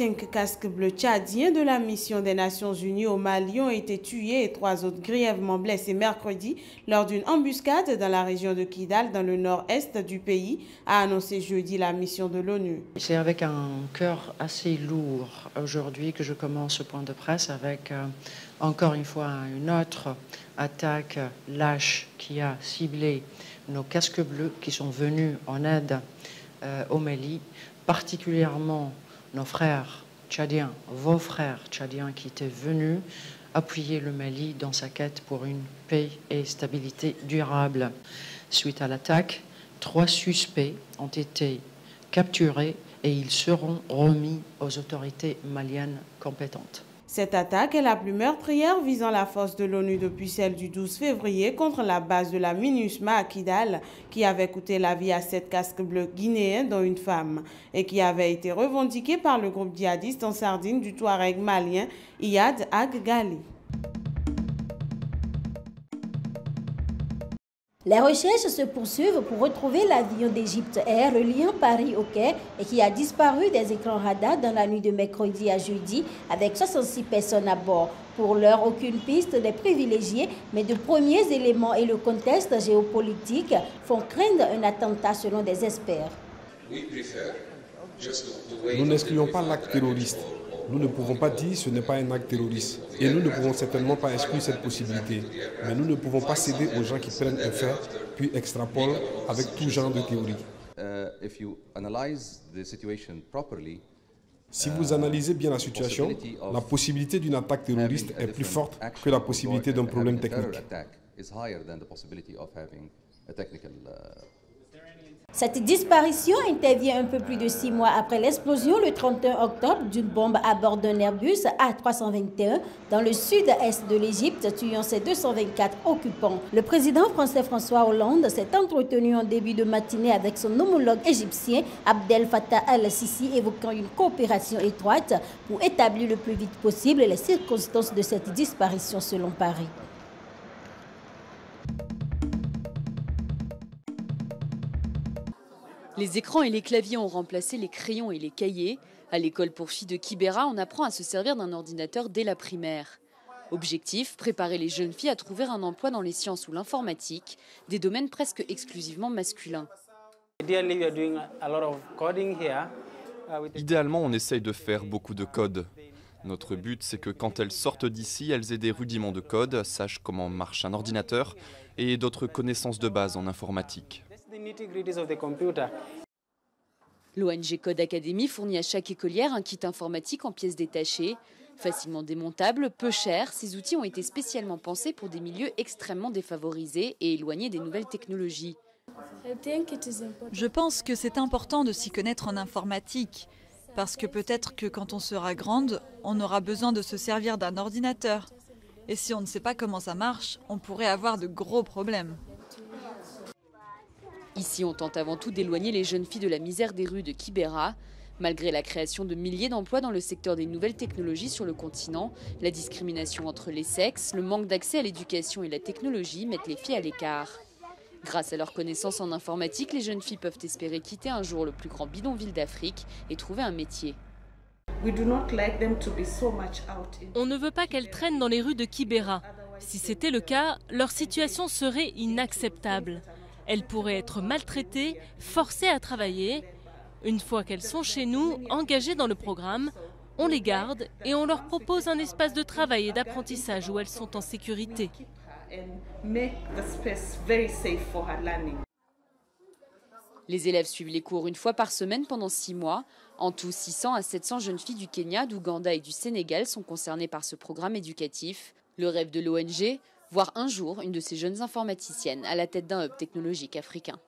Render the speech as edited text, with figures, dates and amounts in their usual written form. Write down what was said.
5 casques bleus tchadiens de la mission des Nations Unies au Mali ont été tués et 3 autres grièvement blessés mercredi lors d'une embuscade dans la région de Kidal, dans le nord-est du pays, a annoncé jeudi la mission de l'ONU. C'est avec un cœur assez lourd aujourd'hui que je commence ce point de presse avec encore une fois une autre attaque lâche qui a ciblé nos casques bleus qui sont venus en aide au Mali, particulièrement nos frères tchadiens, vos frères tchadiens qui étaient venus appuyer le Mali dans sa quête pour une paix et stabilité durable. Suite à l'attaque, 3 suspects ont été capturés et ils seront remis aux autorités maliennes compétentes. Cette attaque est la plus meurtrière visant la force de l'ONU depuis celle du 12 février contre la base de la MINUSMA à Kidal, qui avait coûté la vie à 7 casques bleus guinéens, dont une femme, et qui avait été revendiquée par le groupe djihadiste en Sardine du Touareg malien Iyad Ag Ghali. Les recherches se poursuivent pour retrouver l'avion d'Égypte Air reliant Paris au Caire et qui a disparu des écrans radars dans la nuit de mercredi à jeudi avec 66 personnes à bord. Pour l'heure, aucune piste n'est privilégiée, mais de premiers éléments et le contexte géopolitique font craindre un attentat selon des experts. Nous n'excluons pas l'acte terroriste. Nous ne pouvons pas dire que ce n'est pas un acte terroriste. Et nous ne pouvons certainement pas exclure cette possibilité. Mais nous ne pouvons pas céder aux gens qui prennent un fait, puis extrapolent avec tout genre de théorie. Si vous analysez bien la situation, la possibilité d'une attaque terroriste est plus forte que la possibilité d'un problème technique. Cette disparition intervient un peu plus de 6 mois après l'explosion le 31 octobre d'une bombe à bord d'un Airbus A321 dans le sud-est de l'Égypte, tuant ses 224 occupants. Le président français François Hollande s'est entretenu en début de matinée avec son homologue égyptien Abdel Fattah al-Sisi, évoquant une coopération étroite pour établir le plus vite possible les circonstances de cette disparition selon Paris. Les écrans et les claviers ont remplacé les crayons et les cahiers. À l'école pour filles de Kibera, on apprend à se servir d'un ordinateur dès la primaire. Objectif, préparer les jeunes filles à trouver un emploi dans les sciences ou l'informatique, des domaines presque exclusivement masculins. Idéalement, on essaye de faire beaucoup de code. Notre but, c'est que quand elles sortent d'ici, elles aient des rudiments de code, sachent comment marche un ordinateur et d'autres connaissances de base en informatique. L'ONG Code Academy fournit à chaque écolière un kit informatique en pièces détachées. Facilement démontables, peu chers, ces outils ont été spécialement pensés pour des milieux extrêmement défavorisés et éloignés des nouvelles technologies. Je pense que c'est important de s'y connaître en informatique, parce que peut-être que quand on sera grande, on aura besoin de se servir d'un ordinateur. Et si on ne sait pas comment ça marche, on pourrait avoir de gros problèmes. Ici, on tente avant tout d'éloigner les jeunes filles de la misère des rues de Kibera. Malgré la création de milliers d'emplois dans le secteur des nouvelles technologies sur le continent, la discrimination entre les sexes, le manque d'accès à l'éducation et la technologie mettent les filles à l'écart. Grâce à leurs connaissances en informatique, les jeunes filles peuvent espérer quitter un jour le plus grand bidonville d'Afrique et trouver un métier. On ne veut pas qu'elles traînent dans les rues de Kibera. Si c'était le cas, leur situation serait inacceptable. Elles pourraient être maltraitées, forcées à travailler. Une fois qu'elles sont chez nous, engagées dans le programme, on les garde et on leur propose un espace de travail et d'apprentissage où elles sont en sécurité. Les élèves suivent les cours une fois par semaine pendant 6 mois. En tout, 600 à 700 jeunes filles du Kenya, d'Ouganda et du Sénégal sont concernées par ce programme éducatif. Le rêve de l'ONG, voir un jour une de ces jeunes informaticiennes à la tête d'un hub technologique africain.